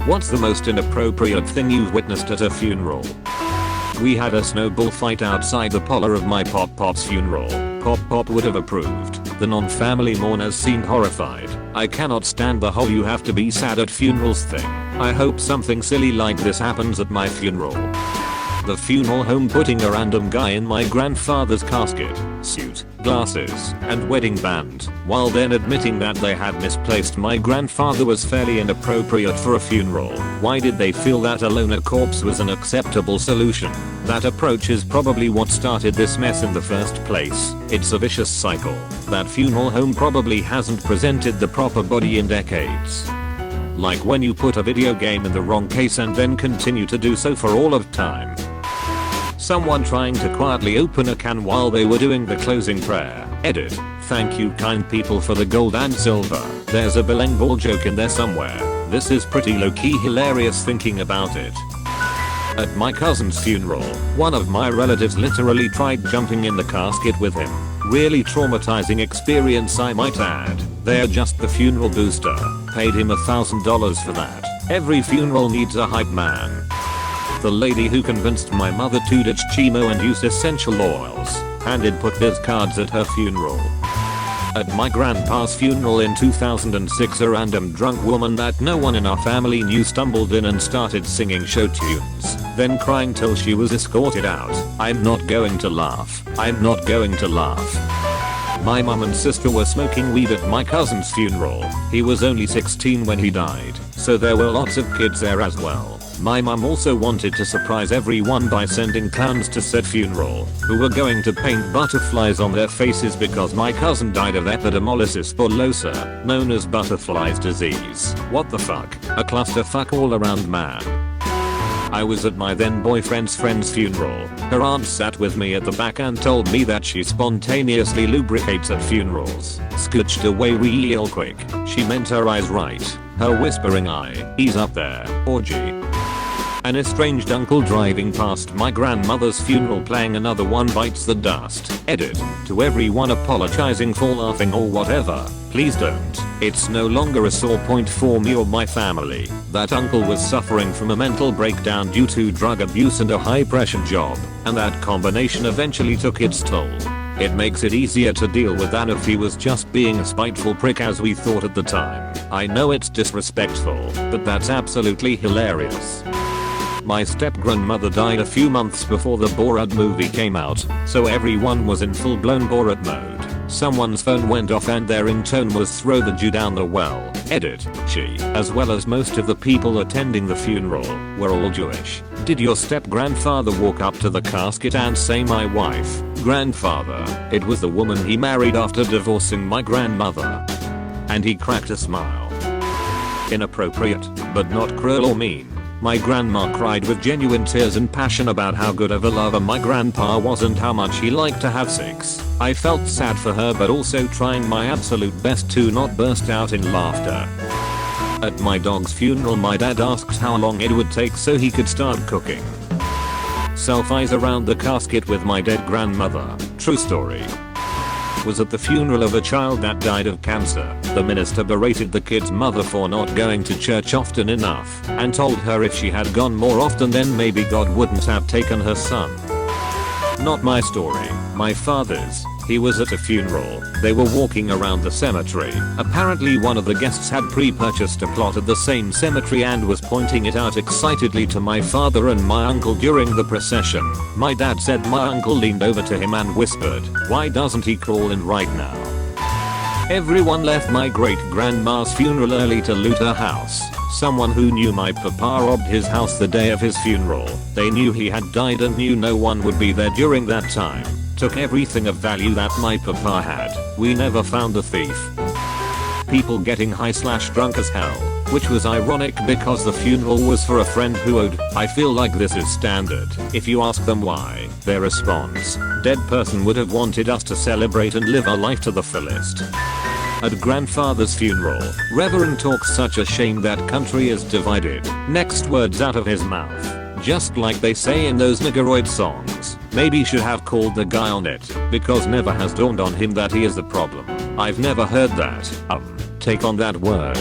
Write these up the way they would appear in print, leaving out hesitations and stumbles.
What's the most inappropriate thing you've witnessed at a funeral? We had a snowball fight outside the parlor of my Pop's funeral. Pop would have approved. The non-family mourners seemed horrified. I cannot stand the whole you have to be sad at funerals thing. I hope something silly like this happens at my funeral. The funeral home putting a random guy in my grandfather's casket, suit, glasses, and wedding band, while then admitting that they had misplaced my grandfather was fairly inappropriate for a funeral. Why did they feel that a loner corpse was an acceptable solution? That approach is probably what started this mess in the first place. It's a vicious cycle. That funeral home probably hasn't presented the proper body in decades. Like when you put a video game in the wrong case and then continue to do so for all of time. Someone trying to quietly open a can while they were doing the closing prayer. Edit. Thank you kind people for the gold and silver. There's a bowling ball joke in there somewhere. This is pretty low-key hilarious thinking about it. At my cousin's funeral, one of my relatives literally tried jumping in the casket with him. Really traumatizing experience I might add. They're just the funeral booster. Paid him $1,000 for that. Every funeral needs a hype man. The lady who convinced my mother to ditch chemo and use essential oils handed put biz cards at her funeral. At my grandpa's funeral in 2006, a random drunk woman that no one in our family knew stumbled in and started singing show tunes, then crying till she was escorted out. I'm not going to laugh. I'm not going to laugh. My mum and sister were smoking weed at my cousin's funeral. He was only 16 when he died, so there were lots of kids there as well. My mum also wanted to surprise everyone by sending clowns to said funeral, who were going to paint butterflies on their faces because my cousin died of epidermolysis bullosa, known as butterflies disease. What the fuck? A clusterfuck all around, man. I was at my then boyfriend's friend's funeral. Her aunt sat with me at the back and told me that she spontaneously lubricates at funerals. Scooched away real quick. She meant her eyes right. Her whispering he's up there, orgy. An estranged uncle driving past my grandmother's funeral playing Another One Bites the Dust. Edit. To everyone apologizing for laughing or whatever, please don't. It's no longer a sore point for me or my family. That uncle was suffering from a mental breakdown due to drug abuse and a high pressure job, and that combination eventually took its toll. It makes it easier to deal with than if he was just being a spiteful prick as we thought at the time. I know it's disrespectful, but that's absolutely hilarious. My step-grandmother died a few months before the Borat movie came out, so everyone was in full-blown Borat mode. Someone's phone went off and their ringtone was "Throw the Jew down the well." Edit. She, as well as most of the people attending the funeral, were all Jewish. Did your step-grandfather walk up to the casket and say "my wife"? Grandfather. It was the woman he married after divorcing my grandmother. And he cracked a smile. Inappropriate, but not cruel or mean. My grandma cried with genuine tears and passion about how good of a lover my grandpa was and how much he liked to have sex. I felt sad for her but also trying my absolute best to not burst out in laughter. At my dog's funeral, my dad asked how long it would take so he could start cooking. Selfies around the casket with my dead grandmother. True story. Was at the funeral of a child that died of cancer. The minister berated the kid's mother for not going to church often enough and told her if she had gone more often then maybe God wouldn't have taken her son. Not my story, my father's. He was at a funeral. They were walking around the cemetery. Apparently one of the guests had pre-purchased a plot at the same cemetery and was pointing it out excitedly to my father and my uncle during the procession. My dad said my uncle leaned over to him and whispered, "Why doesn't he crawl in right now?" Everyone left my great-grandma's funeral early to loot her house. Someone who knew my papa robbed his house the day of his funeral. They knew he had died and knew no one would be there during that time. Took everything of value that my papa had. We never found the thief. People getting high/drunk as hell, which was ironic because the funeral was for a friend who owed. I feel like this is standard. If you ask them why, their response, "Dead person would have wanted us to celebrate and live our life to the fullest." At grandfather's funeral, Reverend talks such a shame that country is divided. Next words out of his mouth. Just like they say in those niggeroid songs. Maybe should have called the guy on it, because never has dawned on him that he is the problem. I've never heard that. Take on that word.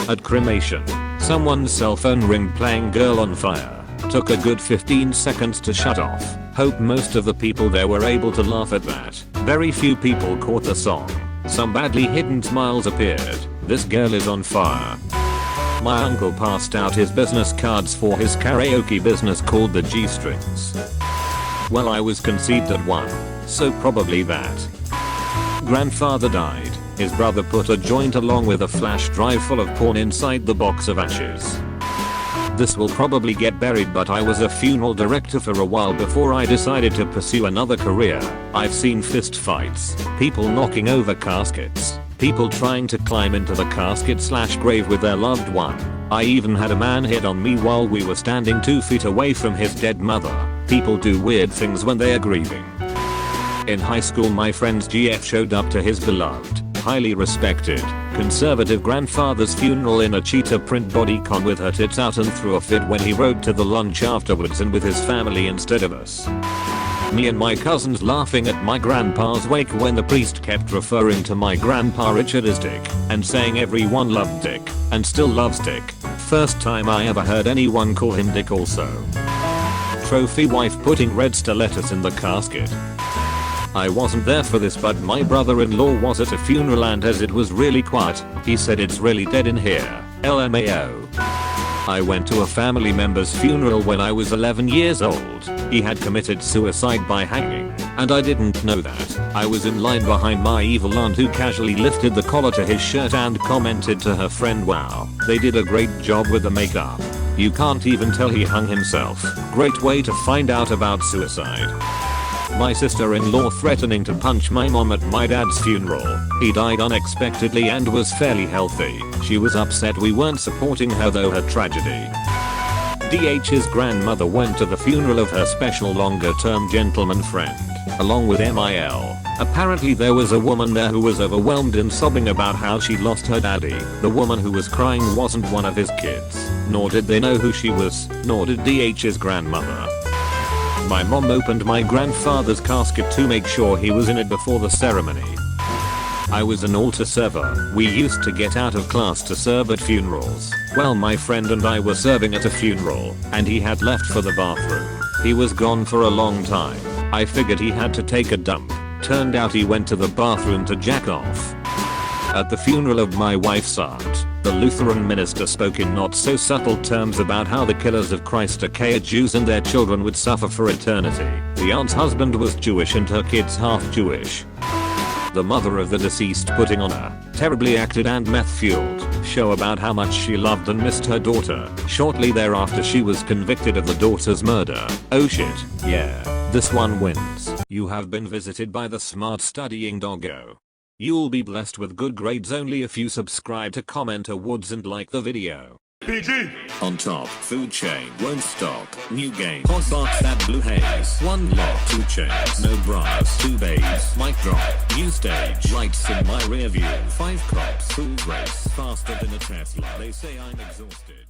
At cremation. someone's cell phone ring playing Girl on Fire. Took a good 15 seconds to shut off. Hope most of the people there were able to laugh at that. Very few people caught the song. Some badly hidden smiles appeared. This girl is on fire. My uncle passed out his business cards for his karaoke business called the G-Strings. Well, I was conceived at 1, so probably that. Grandfather died. His brother put a joint along with a flash drive full of porn inside the box of ashes. This will probably get buried, but I was a funeral director for a while before I decided to pursue another career. I've seen fist fights, people knocking over caskets, people trying to climb into the casket/grave with their loved one. I even had a man hit on me while we were standing 2 feet away from his dead mother. People do weird things when they are grieving. In high school, my friend's GF showed up to his beloved, highly respected, conservative grandfather's funeral in a cheetah print bodycon with her tits out and threw a fit when he rode to the lunch afterwards and with his family instead of us. Me and my cousins laughing at my grandpa's wake when the priest kept referring to my grandpa Richard as Dick and saying everyone loved Dick and still loves Dick. First time I ever heard anyone call him Dick also. Trophy wife putting red stilettos in the casket. I wasn't there for this, but my brother-in-law was at a funeral, and as it was really quiet, he said it's really dead in here. LMAO. I went to a family member's funeral when I was 11 years old. He had committed suicide by hanging, and I didn't know that. I was in line behind my evil aunt, who casually lifted the collar to his shirt and commented to her friend, "Wow, they did a great job with the makeup. You can't even tell he hung himself." Great way to find out about suicide. My sister-in-law threatening to punch my mom at my dad's funeral. He died unexpectedly and was fairly healthy. She was upset we weren't supporting her through her tragedy. DH's grandmother went to the funeral of her special longer-term gentleman friend, along with MIL. Apparently there was a woman there who was overwhelmed and sobbing about how she lost her daddy. The woman who was crying wasn't one of his kids, nor did they know who she was, nor did DH's grandmother. My mom opened my grandfather's casket to make sure he was in it before the ceremony. I was an altar server. We used to get out of class to serve at funerals. Well, my friend and I were serving at a funeral, and he had left for the bathroom. He was gone for a long time. I figured he had to take a dump. Turned out he went to the bathroom to jack off. At the funeral of my wife's aunt, the Lutheran minister spoke in not so subtle terms about how the killers of Christ are Jews and their children would suffer for eternity. The aunt's husband was Jewish and her kids half Jewish. The mother of the deceased putting on a terribly acted and meth-fueled show about how much she loved and missed her daughter. Shortly thereafter she was convicted of the daughter's murder. Oh shit, yeah, this one wins. You have been visited by the smart studying doggo. You'll be blessed with good grades only if you subscribe to Comment Awards and like the video. PG! On top, food chain, won't stop, new game, hot box that blue haze, 1 lock, 2 chains, no bras, 2 babes, mic drop, new stage, lights in my rear view, 5 cops, food race, faster than a Tesla, they say I'm exhausted.